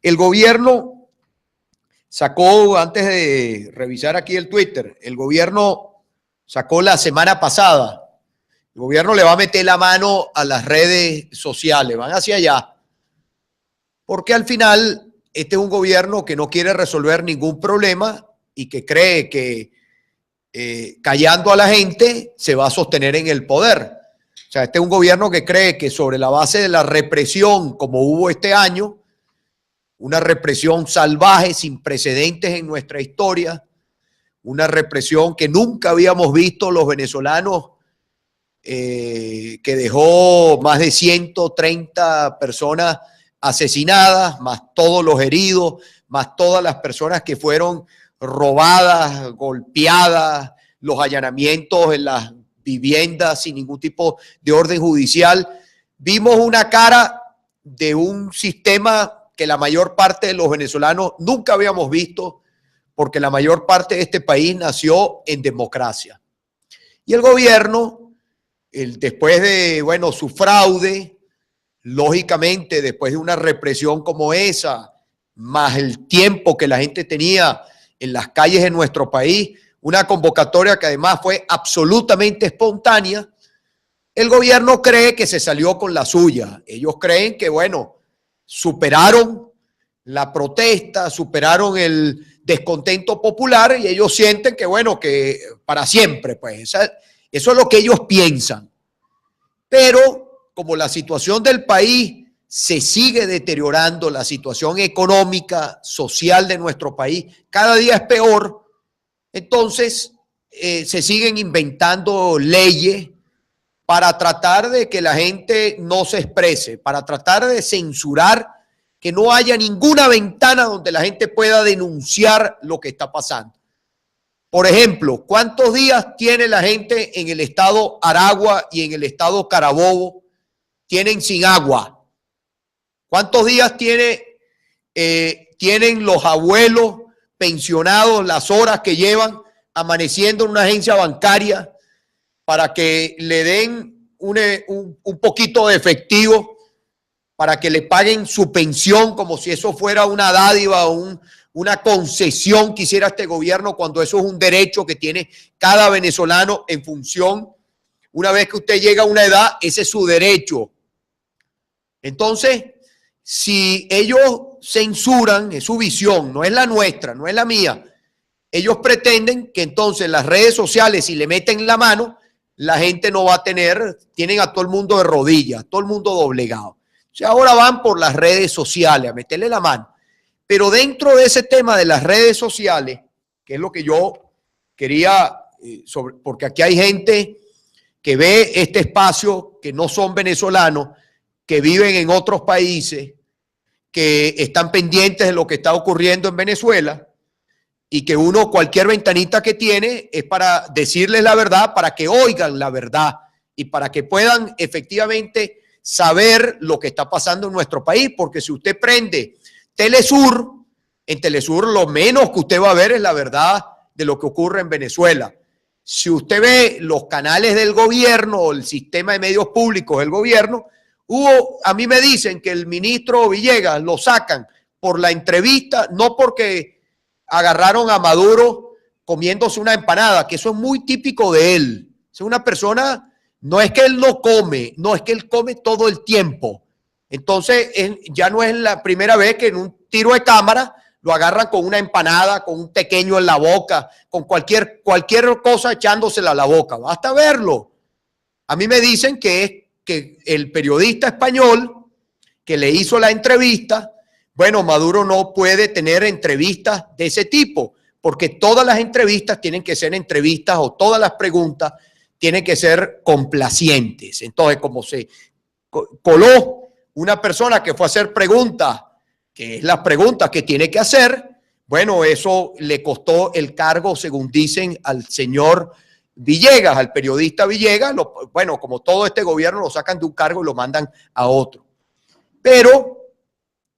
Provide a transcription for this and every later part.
El gobierno sacó, antes de revisar aquí el Twitter, el gobierno sacó la semana pasada. El gobierno le va a meter la mano a las redes sociales, van hacia allá. Porque al final, este es un gobierno que no quiere resolver ningún problema y que cree que callando a la gente se va a sostener en el poder. O sea, este es un gobierno que cree que sobre la base de la represión, como hubo este año, una represión salvaje sin precedentes en nuestra historia, una represión que nunca habíamos visto los venezolanos, que dejó más de 130 personas asesinadas, más todos los heridos, más todas las personas que fueron robadas, golpeadas, los allanamientos en las viviendas sin ningún tipo de orden judicial. Vimos una cara de un sistema que la mayor parte de los venezolanos nunca habíamos visto, porque la mayor parte de este país nació en democracia. Y el gobierno, después de, bueno, su fraude, lógicamente, después de una represión como esa, más el tiempo que la gente tenía en las calles de nuestro país, una convocatoria que además fue absolutamente espontánea, el gobierno cree que se salió con la suya. Ellos creen que, bueno, superaron la protesta, superaron el descontento popular y ellos sienten que, bueno, que para siempre, pues, eso es lo que ellos piensan. Pero como la situación del país se sigue deteriorando, la situación económica, social de nuestro país cada día es peor, entonces se siguen inventando leyes para tratar de que la gente no se exprese, para tratar de censurar, que no haya ninguna ventana donde la gente pueda denunciar lo que está pasando. Por ejemplo, ¿cuántos días tiene la gente en el estado Aragua y en el estado Carabobo? Tienen sin agua. ¿Cuántos días tienen los abuelos pensionados las horas que llevan amaneciendo en una agencia bancaria para que le den un poquito de efectivo, para que le paguen su pensión como si eso fuera una dádiva o una concesión que hiciera este gobierno, cuando eso es un derecho que tiene cada venezolano en función? Una vez que usted llega a una edad, ese es su derecho. Entonces, si ellos censuran, es su visión, no es la nuestra, no es la mía. Ellos pretenden que entonces las redes sociales, si le meten la mano, la gente no va a tienen a todo el mundo de rodillas, todo el mundo doblegado. O sea, ahora van por las redes sociales a meterle la mano. Pero dentro de ese tema de las redes sociales, que es lo que yo quería, porque aquí hay gente que ve este espacio, que no son venezolanos, que viven en otros países, que están pendientes de lo que está ocurriendo en Venezuela, y que uno, cualquier ventanita que tiene, es para decirles la verdad, para que oigan la verdad y para que puedan efectivamente saber lo que está pasando en nuestro país. Porque si usted prende Telesur, en Telesur lo menos que usted va a ver es la verdad de lo que ocurre en Venezuela. Si usted ve los canales del gobierno o el sistema de medios públicos del gobierno, a mí me dicen que el ministro Villegas lo sacan por la entrevista, no porque agarraron a Maduro comiéndose una empanada, que eso es muy típico de él. Es una persona, no es que él no come, no, es que él come todo el tiempo. Entonces, ya no es la primera vez que en un tiro de cámara lo agarran con una empanada, con un pequeño en la boca, con cualquier cosa echándosela a la boca. Basta verlo. A mí me dicen que el periodista español que le hizo la entrevista, bueno, Maduro no puede tener entrevistas de ese tipo, porque todas las entrevistas tienen que ser entrevistas, o todas las preguntas tienen que ser complacientes. Entonces, como se coló una persona que fue a hacer preguntas, que es las preguntas que tiene que hacer, bueno, eso le costó el cargo, según dicen, al señor Villegas, al periodista Villegas. Bueno, como todo este gobierno, lo sacan de un cargo y lo mandan a otro. Pero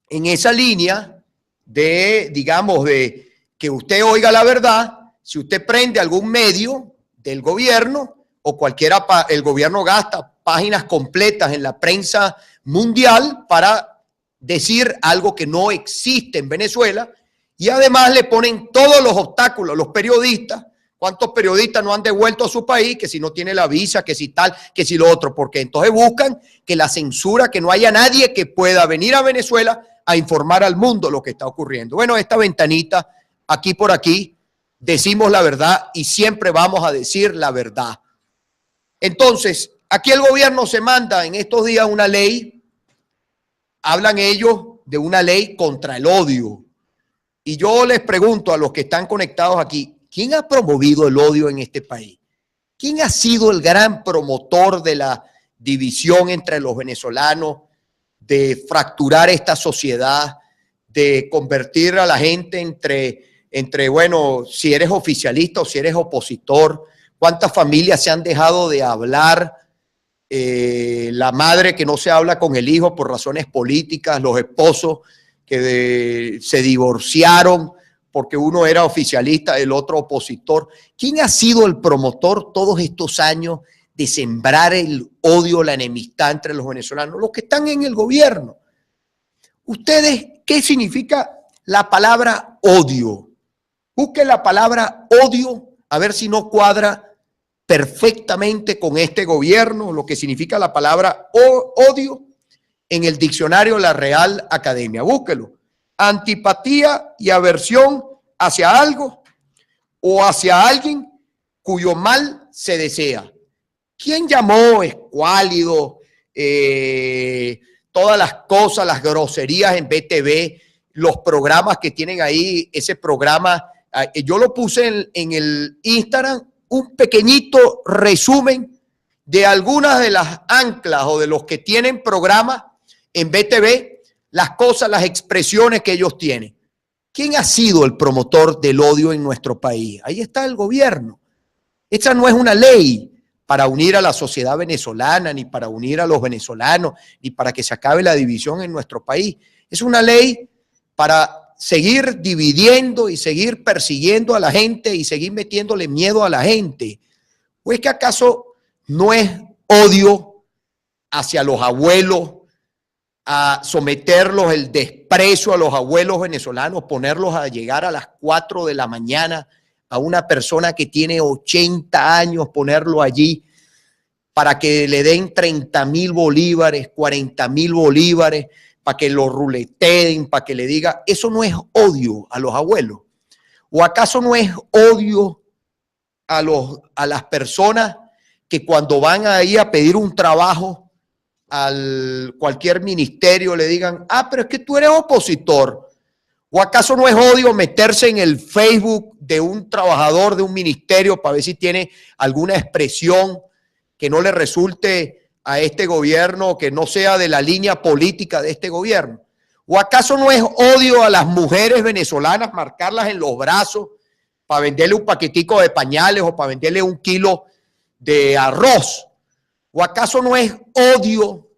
en esa línea de, digamos, de que usted oiga la verdad, si usted prende algún medio del gobierno o cualquiera, el gobierno gasta páginas completas en la prensa mundial para decir algo que no existe en Venezuela y además le ponen todos los obstáculos, los periodistas. ¿Cuántos periodistas no han devuelto a su país? Que si no tiene la visa, que si tal, que si lo otro, porque entonces buscan que la censura, que no haya nadie que pueda venir a Venezuela a informar al mundo lo que está ocurriendo. Bueno, esta ventanita, aquí por aquí, decimos la verdad y siempre vamos a decir la verdad. Entonces, aquí el gobierno se manda en estos días una ley, hablan ellos de una ley contra el odio. Y yo les pregunto a los que están conectados aquí, ¿quién ha promovido el odio en este país? ¿Quién ha sido el gran promotor de la división entre los venezolanos, de fracturar esta sociedad, de convertir a la gente entre bueno, si eres oficialista o si eres opositor? ¿Cuántas familias se han dejado de hablar? La madre que no se habla con el hijo por razones políticas, los esposos que se divorciaron porque uno era oficialista, el otro opositor. ¿Quién ha sido el promotor todos estos años de sembrar el odio, la enemistad entre los venezolanos? Los que están en el gobierno. Ustedes, ¿qué significa la palabra odio? Busquen la palabra odio, a ver si no cuadra perfectamente con este gobierno, lo que significa la palabra odio en el diccionario de la Real Academia. Búsquelo. Antipatía y aversión hacia algo o hacia alguien cuyo mal se desea. ¿Quién llamó escuálido todas las cosas, las groserías en BTV, los programas que tienen ahí? Ese programa, yo lo puse en el Instagram, un pequeñito resumen de algunas de las anclas o de los que tienen programas en BTV, las cosas, las expresiones que ellos tienen. ¿Quién ha sido el promotor del odio en nuestro país? Ahí está el gobierno. Esta no es una ley para unir a la sociedad venezolana, ni para unir a los venezolanos, ni para que se acabe la división en nuestro país. Es una ley para seguir dividiendo y seguir persiguiendo a la gente y seguir metiéndole miedo a la gente. ¿O es que acaso no es odio hacia los abuelos, a someterlos, el desprecio a los abuelos venezolanos, ponerlos a llegar a las 4 de la mañana a una persona que tiene 80 años, ponerlo allí para que le den 30.000 bolívares, 40.000 bolívares, para que lo ruleteen, para que le diga? ¿Eso no es odio a los abuelos? ¿O acaso no es odio a las personas que cuando van ahí a pedir un trabajo al cualquier ministerio le digan, pero es que tú eres opositor? ¿O acaso no es odio meterse en el Facebook de un trabajador de un ministerio para ver si tiene alguna expresión que no le resulte a este gobierno, que no sea de la línea política de este gobierno? ¿O acaso no es odio a las mujeres venezolanas marcarlas en los brazos para venderle un paquetico de pañales o para venderle 1 kilo de arroz? ¿O acaso no es odio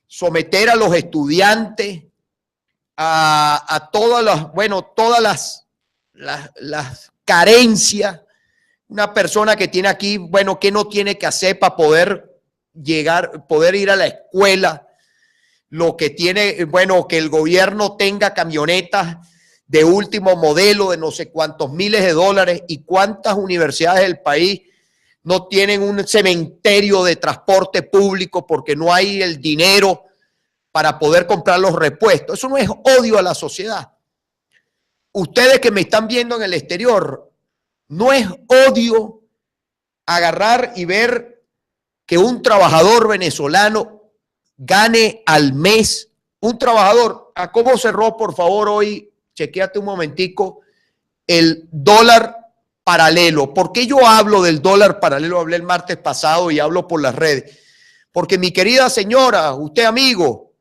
someter a los estudiantes a todas las carencias? Una persona que tiene aquí, ¿qué no tiene que hacer para poder ir a la escuela? Lo que tiene, que el gobierno tenga camionetas de último modelo de no sé cuántos miles de dólares, y cuántas universidades del país no tienen un cementerio de transporte público porque no hay el dinero para poder comprar los repuestos. Eso no es odio a la sociedad. Ustedes que me están viendo en el exterior, no es odio agarrar y ver que un trabajador venezolano gane al mes, un trabajador, ¿a cómo cerró, por favor, hoy? Chequéate un momentico, el dólar paralelo. ¿Por qué yo hablo del dólar paralelo? Hablé el martes pasado y hablo por las redes. Porque mi querida señora, usted amigo,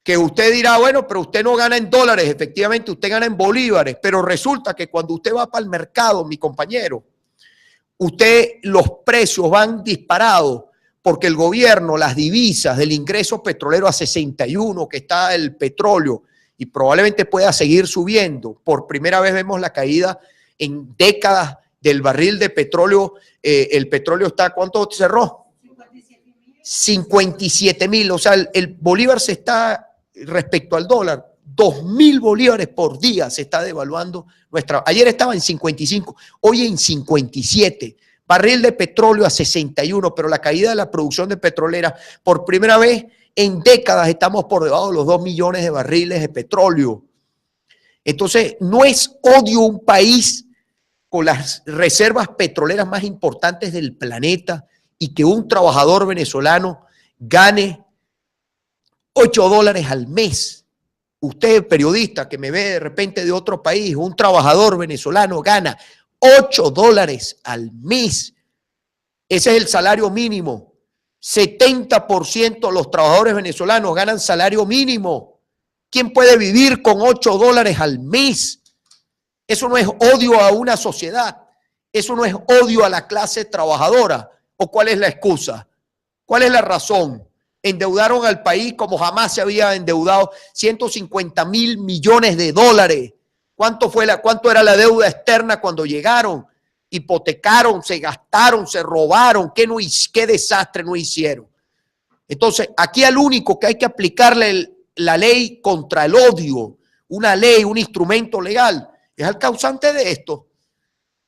que usted dirá, pero usted no gana en dólares, efectivamente usted gana en bolívares, pero resulta que cuando usted va para el mercado, mi compañero, los precios van disparados porque el gobierno, las divisas del ingreso petrolero a 61 que está el petróleo, y probablemente pueda seguir subiendo. Por primera vez vemos la caída en décadas del barril de petróleo. El petróleo está, ¿cuánto cerró? 57.000. O sea, el bolívar se está respecto al dólar. 2.000 bolívares por día se está devaluando nuestra. Ayer estaba en 55, hoy en 57. Barril de petróleo a 61, pero la caída de la producción de petrolera, por primera vez en décadas estamos por debajo de los 2 millones de barriles de petróleo. Entonces, no es odio un país con las reservas petroleras más importantes del planeta y que un trabajador venezolano gane $8 al mes. Usted, periodista que me ve de repente de otro país, un trabajador venezolano gana $8 al mes. Ese es el salario mínimo. 70% de los trabajadores venezolanos ganan salario mínimo. ¿Quién puede vivir con $8 al mes? Eso no es odio a una sociedad. Eso no es odio a la clase trabajadora. ¿O cuál es la excusa? ¿Cuál es la razón? Endeudaron al país como jamás se había endeudado, 150.000 millones de dólares. ¿Cuánto era la deuda externa cuando llegaron? Hipotecaron, se gastaron, se robaron. ¿Qué desastre no hicieron? Entonces, aquí al único que hay que aplicarle la ley contra el odio, una ley, un instrumento legal, es al causante de esto.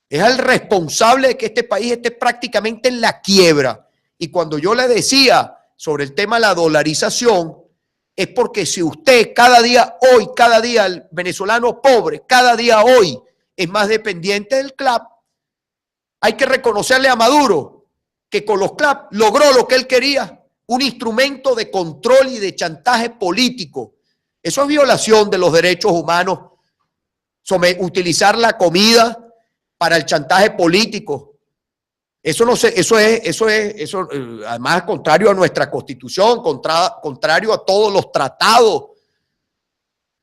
Es al responsable de que este país esté prácticamente en la quiebra. Y cuando yo le decía sobre el tema de la dolarización, es porque si usted cada día el venezolano pobre, cada día hoy es más dependiente del CLAP, hay que reconocerle a Maduro que con los CLAP logró lo que él quería, un instrumento de control y de chantaje político. Eso es violación de los derechos humanos, utilizar la comida para el chantaje político. Eso además contrario a nuestra Constitución, contrario a todos los tratados.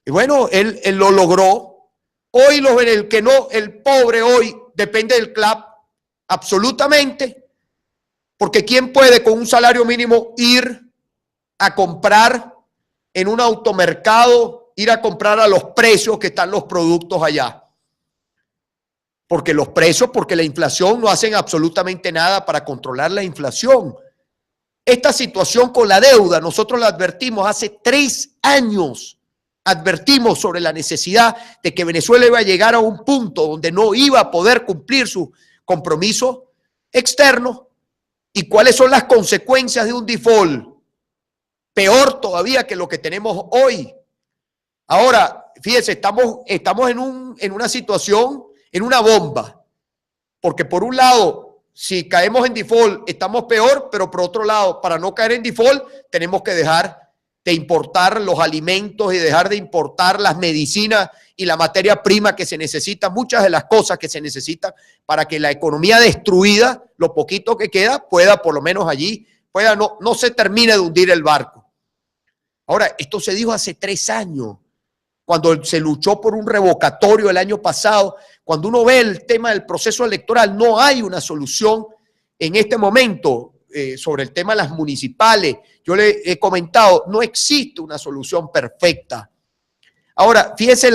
Y bueno, él lo logró. Hoy el pobre hoy depende del CLAP absolutamente, porque ¿quién puede con un salario mínimo ir a comprar en un automercado, ir a comprar a los precios que están los productos allá? Porque porque la inflación no hacen absolutamente nada para controlar la inflación. Esta situación con la deuda, nosotros la advertimos hace 3 años. Advertimos sobre la necesidad de que Venezuela iba a llegar a un punto donde no iba a poder cumplir su compromiso externo. ¿Y cuáles son las consecuencias de un default? Peor todavía que lo que tenemos hoy. Ahora, fíjense, estamos en una situación, en una bomba, porque por un lado, si caemos en default, estamos peor, pero por otro lado, para no caer en default, tenemos que dejar de importar los alimentos y dejar de importar las medicinas y la materia prima que se necesita, muchas de las cosas que se necesitan para que la economía destruida, lo poquito que queda, pueda por lo menos allí, no se termine de hundir el barco. Ahora, esto se dijo hace 3 años. Cuando se luchó por un revocatorio el año pasado, cuando uno ve el tema del proceso electoral, no hay una solución en este momento sobre el tema de las municipales. Yo le he comentado, no existe una solución perfecta. Ahora, fíjese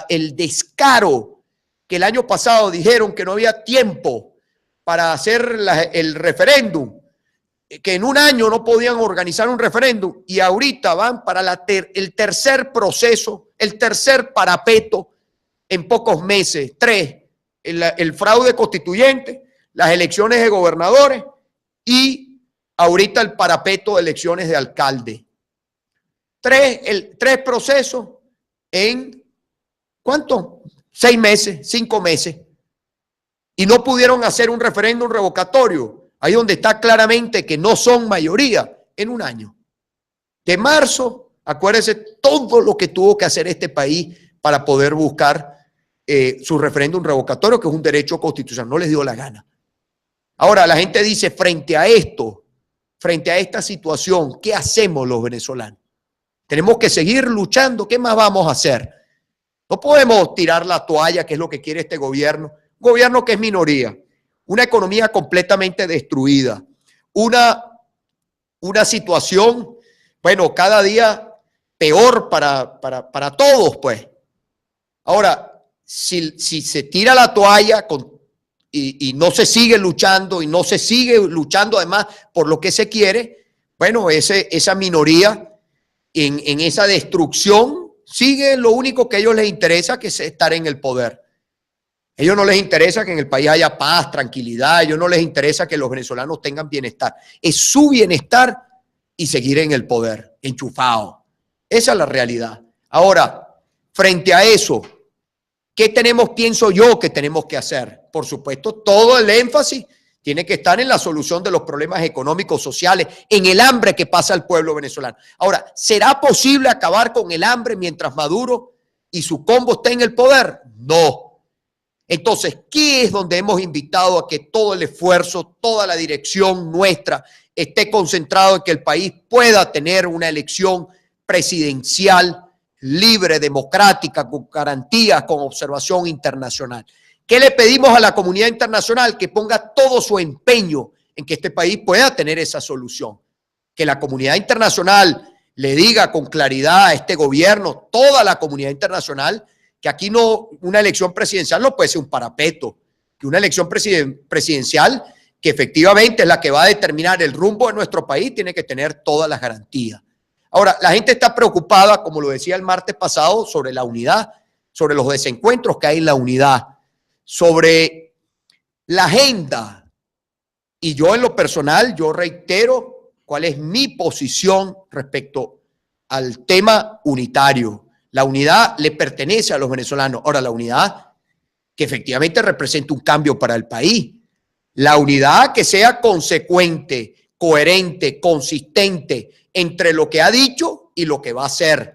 el descaro que el año pasado dijeron que no había tiempo para hacer el referéndum, que en un año no podían organizar un referéndum y ahorita van para el tercer proceso, el tercer parapeto en pocos meses, 3, el fraude constituyente, las elecciones de gobernadores y ahorita el parapeto de elecciones de alcalde. 3 procesos en, ¿cuánto? 6 meses, 5 meses. Y no pudieron hacer un referéndum revocatorio. Ahí donde está claramente que no son mayoría en un año. De marzo, acuérdense todo lo que tuvo que hacer este país para poder buscar su referéndum revocatorio, que es un derecho constitucional. No les dio la gana. Ahora, la gente dice, frente a esto, frente a esta situación, ¿qué hacemos los venezolanos? Tenemos que seguir luchando. ¿Qué más vamos a hacer? No podemos tirar la toalla, que es lo que quiere este gobierno. Un gobierno que es minoría. Una economía completamente destruida, una situación, bueno, cada día peor para todos, pues. Ahora, si se tira la toalla y no se sigue luchando y no se sigue luchando además por lo que se quiere, bueno, esa minoría en esa destrucción, sigue lo único que a ellos les interesa, que es estar en el poder. A ellos no les interesa que en el país haya paz, tranquilidad, a ellos no les interesa que los venezolanos tengan bienestar. Es su bienestar y seguir en el poder, enchufado. Esa es la realidad. Ahora, frente a eso, ¿qué tenemos, pienso yo, que tenemos que hacer? Por supuesto, todo el énfasis tiene que estar en la solución de los problemas económicos, sociales, en el hambre que pasa al pueblo venezolano. Ahora, ¿será posible acabar con el hambre mientras Maduro y su combo esté en el poder? No. Entonces, ¿qué es donde hemos invitado a que todo el esfuerzo, toda la dirección nuestra esté concentrado en que el país pueda tener una elección presidencial libre, democrática, con garantías, con observación internacional? ¿Qué le pedimos a la comunidad internacional? Que ponga todo su empeño en que este país pueda tener esa solución. Que la comunidad internacional le diga con claridad a este gobierno, toda la comunidad internacional, que aquí no, una elección presidencial no puede ser un parapeto, que una elección presidencial que efectivamente es la que va a determinar el rumbo de nuestro país, tiene que tener todas las garantías. Ahora, la gente está preocupada, como lo decía el martes pasado, sobre la unidad, sobre los desencuentros que hay en la unidad, sobre la agenda. Y yo en lo personal, yo reitero cuál es mi posición respecto al tema unitario. La unidad le pertenece a los venezolanos. Ahora, la unidad que efectivamente representa un cambio para el país. La unidad que sea consecuente, coherente, consistente entre lo que ha dicho y lo que va a hacer.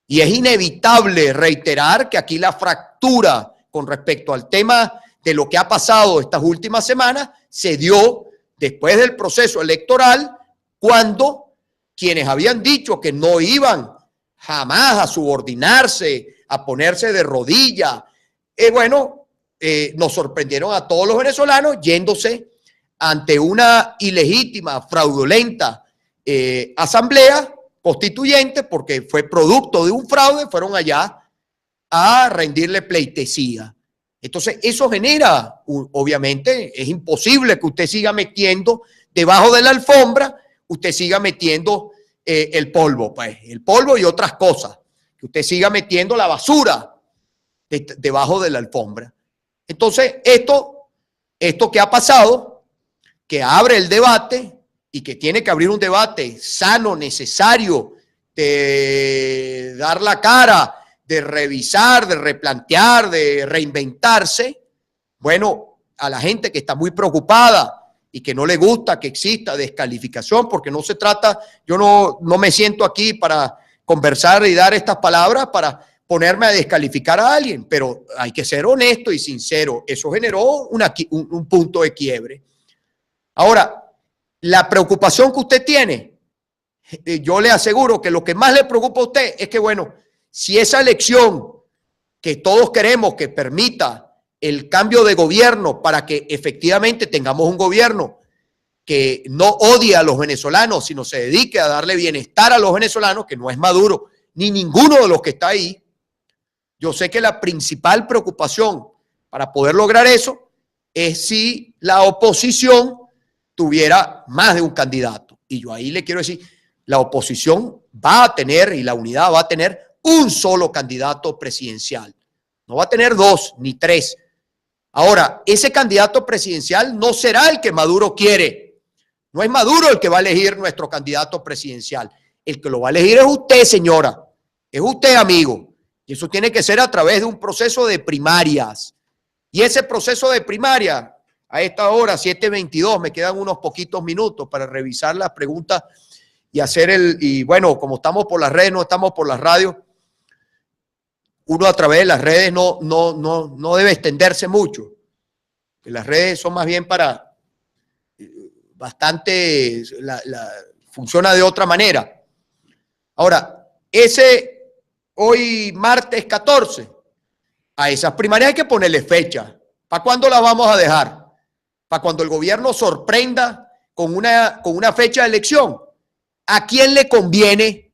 Y es inevitable reiterar que aquí la fractura con respecto al tema de lo que ha pasado estas últimas semanas se dio después del proceso electoral, cuando quienes habían dicho que no iban jamás a subordinarse, a ponerse de rodillas, nos sorprendieron a todos los venezolanos yéndose ante una ilegítima, fraudulenta asamblea constituyente, porque fue producto de un fraude, fueron allá a rendirle pleitesía. Entonces, eso genera, obviamente, es imposible que usted siga metiendo debajo de la alfombra, usted siga metiendo el polvo, pues, el polvo y otras cosas, que usted siga metiendo la basura debajo de la alfombra. Entonces, esto que ha pasado, que abre el debate y que tiene que abrir un debate sano, necesario, de dar la cara, de revisar, de replantear, de reinventarse. Bueno, a la gente que está muy preocupada y que no le gusta que exista descalificación, porque no se trata, yo no me siento aquí para conversar y dar estas palabras para ponerme a descalificar a alguien, pero hay que ser honesto y sincero. Eso generó un punto de quiebre. Ahora, la preocupación que usted tiene, yo le aseguro que lo que más le preocupa a usted es que, bueno, si esa elección que todos queremos que permita el cambio de gobierno para que efectivamente tengamos un gobierno que no odie a los venezolanos, sino se dedique a darle bienestar a los venezolanos, que no es Maduro ni ninguno de los que está ahí. Yo sé que la principal preocupación para poder lograr eso es si la oposición tuviera más de un candidato. Y yo ahí le quiero decir, la oposición va a tener, y la unidad va a tener un solo candidato presidencial. No va a tener dos ni tres. Ahora, ese candidato presidencial no será el que Maduro quiere. No es Maduro el que va a elegir nuestro candidato presidencial. El que lo va a elegir es usted, señora. Es usted, amigo. Y eso tiene que ser a través de un proceso de primarias. Y ese proceso de primaria, a esta hora, 7:22, me quedan unos poquitos minutos para revisar las preguntas y hacer y bueno, como estamos por las redes, no estamos por las radios, uno a través de las redes no debe extenderse mucho. Que las redes son más bien para bastante, funciona de otra manera. Ahora, hoy martes 14, a esas primarias hay que ponerle fecha. ¿Para cuándo las vamos a dejar? ¿Para cuando el gobierno sorprenda con una fecha de elección? ¿A quién le conviene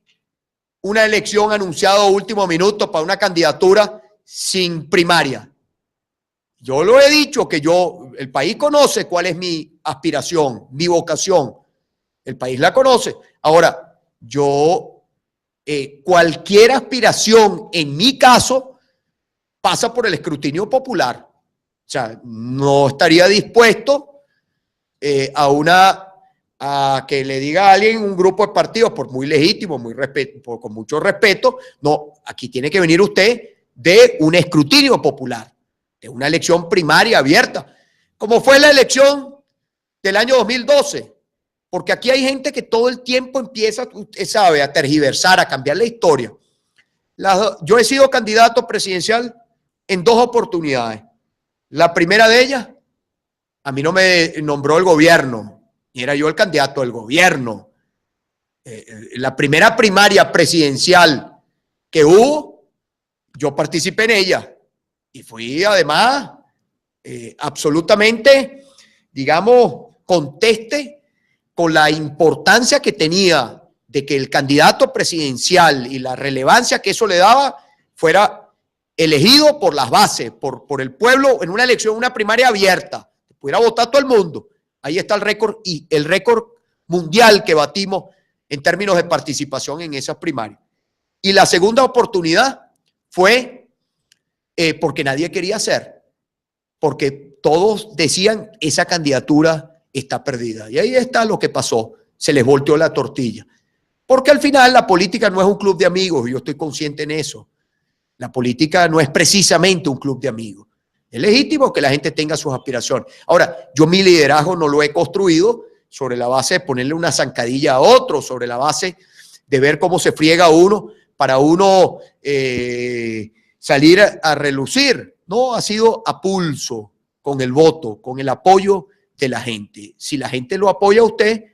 una elección anunciada a último minuto para una candidatura sin primaria? Yo lo he dicho que el país conoce cuál es mi aspiración, mi vocación. El país la conoce. Ahora, yo cualquier aspiración, en mi caso, pasa por el escrutinio popular. O sea, no estaría dispuesto a que le diga a alguien, un grupo de partidos, por muy legítimo, con mucho respeto, no, aquí tiene que venir usted de un escrutinio popular, de una elección primaria abierta, como fue la elección del año 2012, porque aquí hay gente que todo el tiempo empieza, usted sabe, a tergiversar, a cambiar la historia. Yo he sido candidato presidencial en 2 oportunidades. La primera de ellas, a mí no me nombró el gobierno, y era yo el candidato del gobierno. La primera primaria presidencial que hubo, yo participé en ella y fui además absolutamente, digamos, conteste con la importancia que tenía de que el candidato presidencial y la relevancia que eso le daba fuera elegido por las bases, por el pueblo en una elección, una primaria abierta, pudiera votar todo el mundo. Ahí está el récord y el récord mundial que batimos en términos de participación en esas primarias. Y la segunda oportunidad fue porque nadie quería hacer, porque todos decían esa candidatura está perdida. Y ahí está lo que pasó, se les volteó la tortilla. Porque al final la política no es un club de amigos, yo estoy consciente en eso. La política no es precisamente un club de amigos. Es legítimo que la gente tenga sus aspiraciones. Ahora, yo mi liderazgo no lo he construido sobre la base de ponerle una zancadilla a otro, sobre la base de ver cómo se friega uno para uno salir a relucir. No, ha sido a pulso, con el voto, con el apoyo de la gente. Si la gente lo apoya a usted,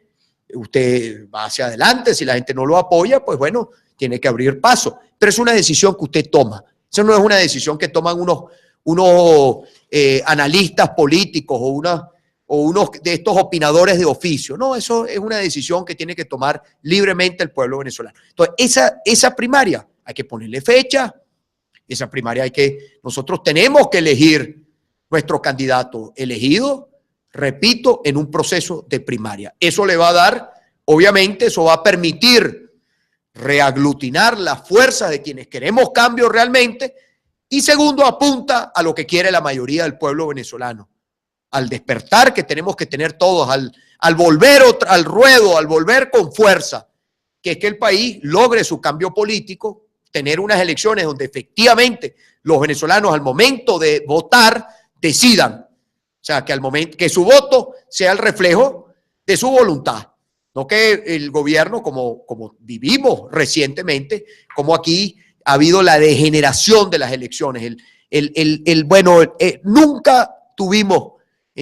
usted va hacia adelante. Si la gente no lo apoya, pues bueno, tiene que abrir paso. Pero es una decisión que usted toma. Eso no es una decisión que toman unos analistas políticos o unos de estos opinadores de oficio. No, eso es una decisión que tiene que tomar libremente el pueblo venezolano. Entonces, esa primaria hay que ponerle fecha, esa primaria nosotros tenemos que elegir nuestro candidato elegido, repito, en un proceso de primaria. Eso le va a dar, obviamente, eso va a permitir reaglutinar la fuerza de quienes queremos cambio realmente. Y segundo, apunta a lo que quiere la mayoría del pueblo venezolano, al despertar que tenemos que tener todos, al volver al ruedo, al volver con fuerza, que es que el país logre su cambio político, tener unas elecciones donde efectivamente los venezolanos al momento de votar decidan, o sea, que al momento que su voto sea el reflejo de su voluntad, no que el gobierno, como vivimos recientemente, como aquí ha habido la degeneración de las elecciones. Nunca tuvimos,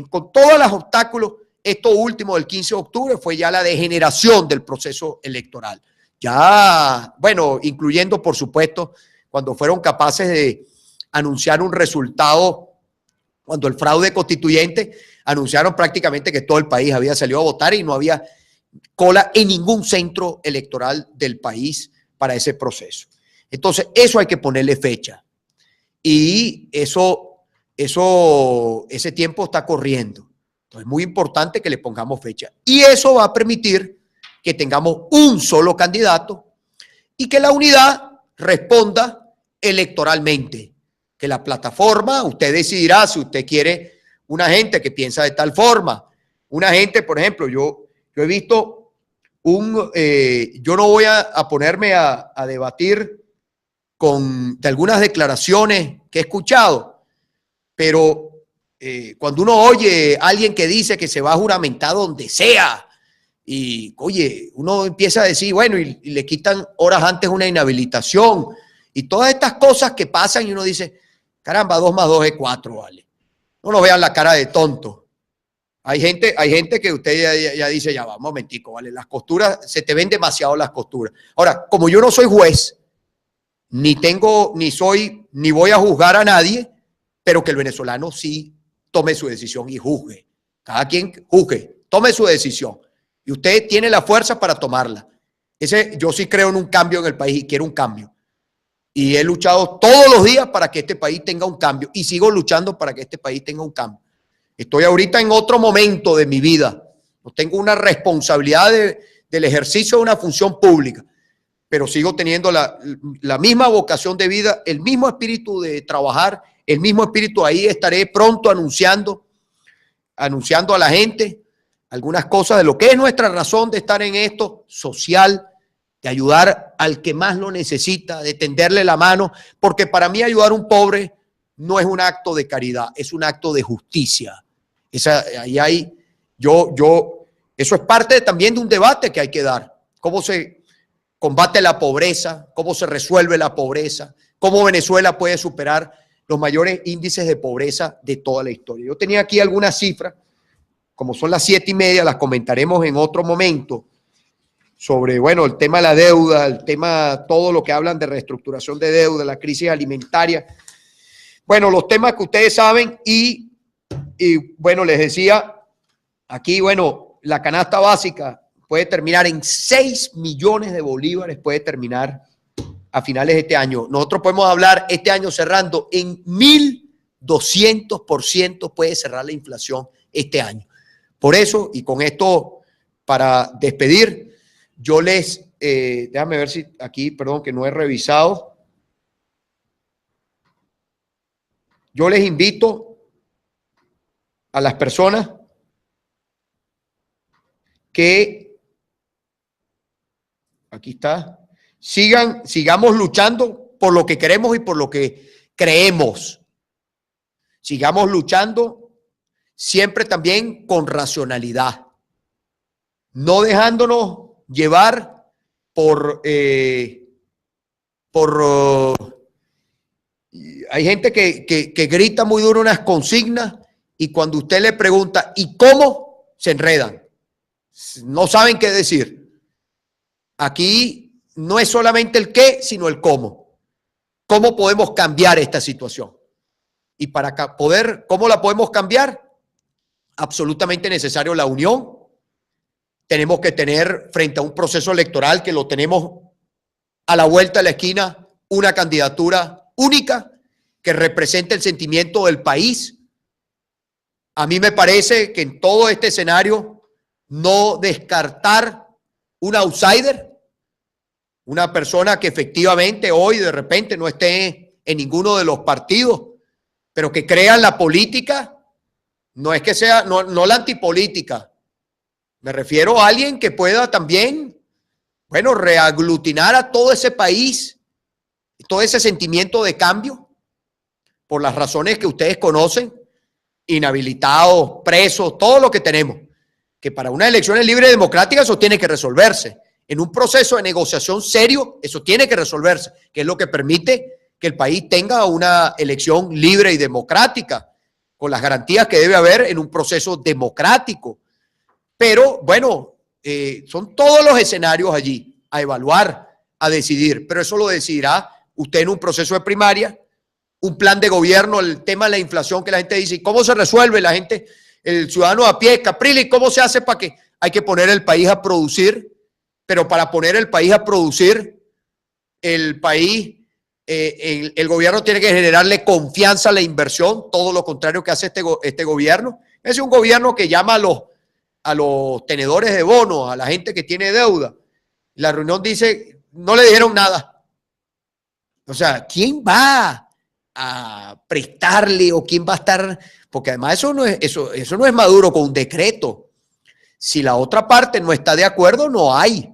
con todos los obstáculos, esto último del 15 de octubre fue ya la degeneración del proceso electoral. Ya, bueno, incluyendo, por supuesto, cuando fueron capaces de anunciar un resultado, cuando el fraude constituyente, anunciaron prácticamente que todo el país había salido a votar y no había cola en ningún centro electoral del país para ese proceso. Entonces, eso hay que ponerle fecha. Y ese tiempo está corriendo. Entonces, es muy importante que le pongamos fecha. Y eso va a permitir que tengamos un solo candidato y que la unidad responda electoralmente. Que la plataforma, usted decidirá si usted quiere una gente que piensa de tal forma. Una gente, por ejemplo, yo he visto yo no voy a ponerme a debatir de algunas declaraciones que he escuchado, pero cuando uno oye a alguien que dice que se va a juramentar donde sea, y oye, uno empieza a decir, bueno, y le quitan horas antes una inhabilitación, y todas estas cosas que pasan, y uno dice, caramba, 2 más 2 es 4, vale. No nos vean la cara de tonto. Hay gente que usted ya dice, ya va, un momentico, vale, las costuras, se te ven demasiado las costuras. Ahora, como yo no soy juez, ni voy a juzgar a nadie, pero que el venezolano sí tome su decisión y juzgue. Cada quien juzgue, tome su decisión. Y usted tiene la fuerza para tomarla. Yo sí creo en un cambio en el país y quiero un cambio. Y he luchado todos los días para que este país tenga un cambio. Y sigo luchando para que este país tenga un cambio. Estoy ahorita en otro momento de mi vida. No tengo una responsabilidad del ejercicio de una función pública. pero sigo teniendo la misma vocación de vida, el mismo espíritu de trabajar, el mismo espíritu. Ahí estaré pronto anunciando a la gente algunas cosas de lo que es nuestra razón de estar en esto social, de ayudar al que más lo necesita, de tenderle la mano, porque para mí ayudar a un pobre no es un acto de caridad, es un acto de justicia. Eso es parte también de un debate que hay que dar. ¿Cómo se combate la pobreza? ¿Cómo se resuelve la pobreza? ¿Cómo Venezuela puede superar los mayores índices de pobreza de toda la historia? Yo tenía aquí algunas cifras, como son las 7:30, las comentaremos en otro momento, sobre, bueno, el tema de la deuda, el tema, todo lo que hablan de reestructuración de deuda, la crisis alimentaria. Bueno, los temas que ustedes saben y bueno, les decía, aquí, bueno, la canasta básica puede terminar en 6 millones de bolívares, puede terminar a finales de este año. Nosotros podemos hablar este año cerrando en 1.200% puede cerrar la inflación este año. Por eso, y con esto, para despedir, yo les, déjame ver si aquí, perdón, que no he revisado. Yo les invito a las personas que, aquí está, sigamos luchando por lo que queremos y por lo que creemos. Sigamos luchando siempre también con racionalidad, no dejándonos llevar por hay gente que grita muy duro unas consignas y cuando usted le pregunta ¿y cómo? Se enredan, no saben qué decir. Aquí no es solamente el qué, sino el cómo. ¿Cómo podemos cambiar esta situación? Y para poder, ¿cómo la podemos cambiar? Absolutamente necesario la unión. Tenemos que tener frente a un proceso electoral que lo tenemos a la vuelta de la esquina, una candidatura única que represente el sentimiento del país. A mí me parece que en todo este escenario no descartar un outsider, una persona que efectivamente hoy de repente no esté en ninguno de los partidos, pero que crea en la política. No es que sea, no la antipolítica. Me refiero a alguien que pueda también, bueno, reaglutinar a todo ese país, todo ese sentimiento de cambio, por las razones que ustedes conocen, inhabilitados, presos, todo lo que tenemos. Que para unas elecciones libres y democráticas eso tiene que resolverse. En un proceso de negociación serio, eso tiene que resolverse, que es lo que permite que el país tenga una elección libre y democrática, con las garantías que debe haber en un proceso democrático. Pero, bueno, son todos los escenarios allí a evaluar, a decidir, pero eso lo decidirá usted en un proceso de primaria, un plan de gobierno, el tema de la inflación que la gente dice, ¿cómo se resuelve? La gente, el ciudadano a pie, Capriles, ¿cómo se hace para que hay que poner el país a producir? Pero para poner el país a producir, el país, el gobierno tiene que generarle confianza a la inversión, todo lo contrario que hace este gobierno. Es un gobierno que llama a los tenedores de bonos, a la gente que tiene deuda. La reunión dice, no le dijeron nada. O sea, ¿quién va a prestarle o quién va a estar? Porque además eso no es Maduro con un decreto. Si la otra parte no está de acuerdo, no hay.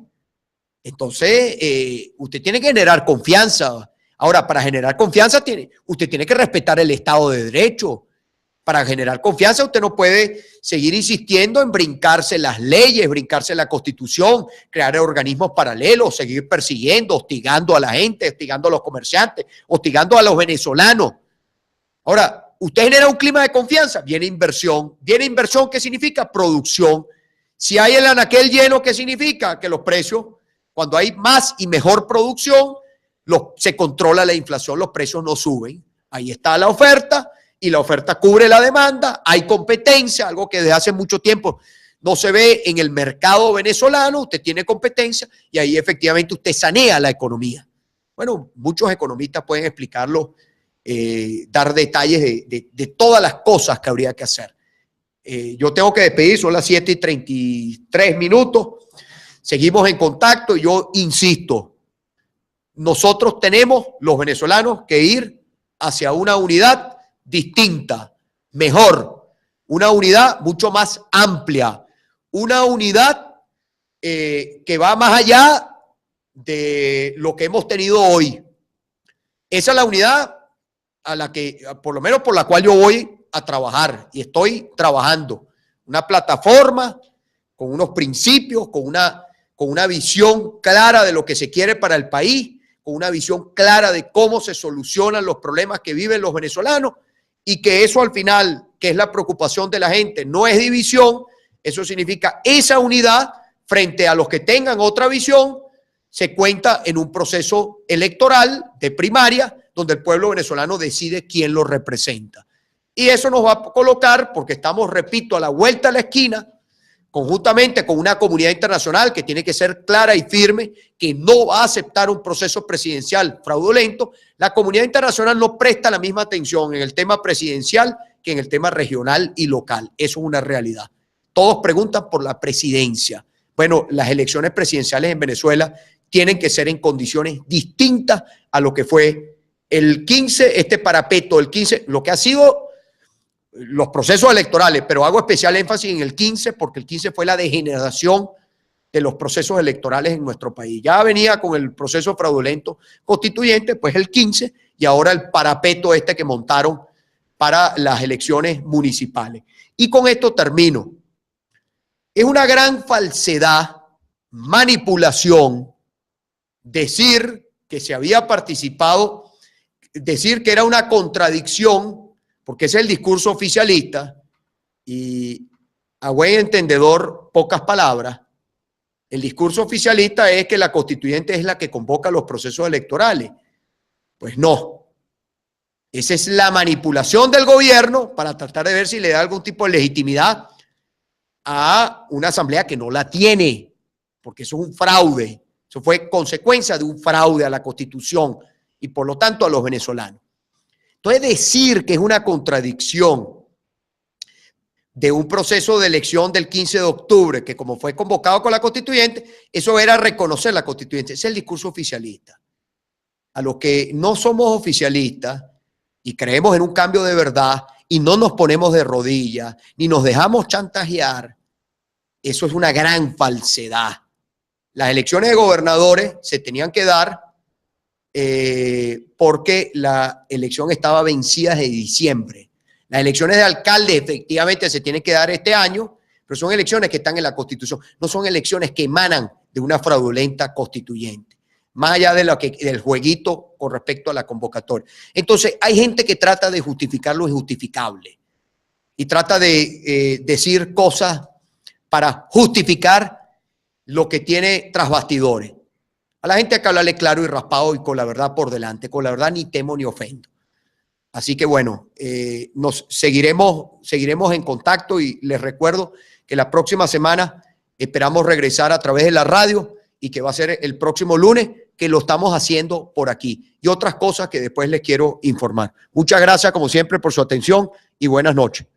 Entonces, usted tiene que generar confianza. Ahora, para generar confianza, usted tiene que respetar el Estado de Derecho. Para generar confianza, usted no puede seguir insistiendo en brincarse las leyes, brincarse la Constitución, crear organismos paralelos, seguir persiguiendo, hostigando a la gente, hostigando a los comerciantes, hostigando a los venezolanos. Ahora, usted genera un clima de confianza, viene inversión. ¿Viene inversión qué significa? Producción. Si hay el anaquel lleno, ¿qué significa? Que los precios, cuando hay más y mejor producción, se controla la inflación, los precios no suben. Ahí está la oferta y la oferta cubre la demanda. Hay competencia, algo que desde hace mucho tiempo no se ve en el mercado venezolano. Usted tiene competencia y ahí efectivamente usted sanea la economía. Bueno, muchos economistas pueden explicarlo, dar detalles de todas las cosas que habría que hacer. Yo tengo que despedir, son las 7:33. Seguimos en contacto y yo insisto, nosotros tenemos, los venezolanos, que ir hacia una unidad distinta, mejor, una unidad mucho más amplia, una unidad que va más allá de lo que hemos tenido hoy. Esa es la unidad a la que, por lo menos por la cual yo voy a trabajar y estoy trabajando. Una plataforma con unos principios, con una visión clara de lo que se quiere para el país, con una visión clara de cómo se solucionan los problemas que viven los venezolanos, y que eso al final, que es la preocupación de la gente, no es división. Eso significa esa unidad frente a los que tengan otra visión. Se cuenta en un proceso electoral de primaria donde el pueblo venezolano decide quién lo representa. Y eso nos va a colocar, porque estamos, repito, a la vuelta de la esquina, conjuntamente con una comunidad internacional que tiene que ser clara y firme, que no va a aceptar un proceso presidencial fraudulento. La comunidad internacional no presta la misma atención en el tema presidencial que en el tema regional y local. Eso es una realidad. Todos preguntan por la presidencia. Bueno, las elecciones presidenciales en Venezuela tienen que ser en condiciones distintas a lo que fue el 15, este parapeto, el 15, lo que ha sido los procesos electorales, pero hago especial énfasis en el 15 porque el 15 fue la degeneración de los procesos electorales en nuestro país. Ya venía con el proceso fraudulento constituyente, pues el 15, y ahora el parapeto este que montaron para las elecciones municipales. Y con esto termino. Es una gran falsedad, manipulación, decir que se había participado, decir que era una contradicción, porque ese es el discurso oficialista, y a buen entendedor, pocas palabras. El discurso oficialista es que la constituyente es la que convoca los procesos electorales. Pues no. Esa es la manipulación del gobierno para tratar de ver si le da algún tipo de legitimidad a una asamblea que no la tiene, porque eso es un fraude. Eso fue consecuencia de un fraude a la Constitución y por lo tanto a los venezolanos. Entonces, decir que es una contradicción de un proceso de elección del 15 de octubre, que como fue convocado con la constituyente, eso era reconocer la constituyente. Ese es el discurso oficialista. A los que no somos oficialistas y creemos en un cambio de verdad y no nos ponemos de rodillas ni nos dejamos chantajear, eso es una gran falsedad. Las elecciones de gobernadores se tenían que dar porque la elección estaba vencida desde diciembre. Las elecciones de alcalde efectivamente se tienen que dar este año, pero son elecciones que están en la Constitución, no son elecciones que emanan de una fraudulenta constituyente, más allá de del jueguito con respecto a la convocatoria. Entonces, hay gente que trata de justificar lo injustificable y trata de decir cosas para justificar lo que tiene tras bastidores. A la gente hay que hablarle claro y raspado y con la verdad por delante. Con la verdad ni temo ni ofendo. Así que bueno, nos seguiremos en contacto y les recuerdo que la próxima semana esperamos regresar a través de la radio y que va a ser el próximo lunes, que lo estamos haciendo por aquí. Y otras cosas que después les quiero informar. Muchas gracias como siempre por su atención y buenas noches.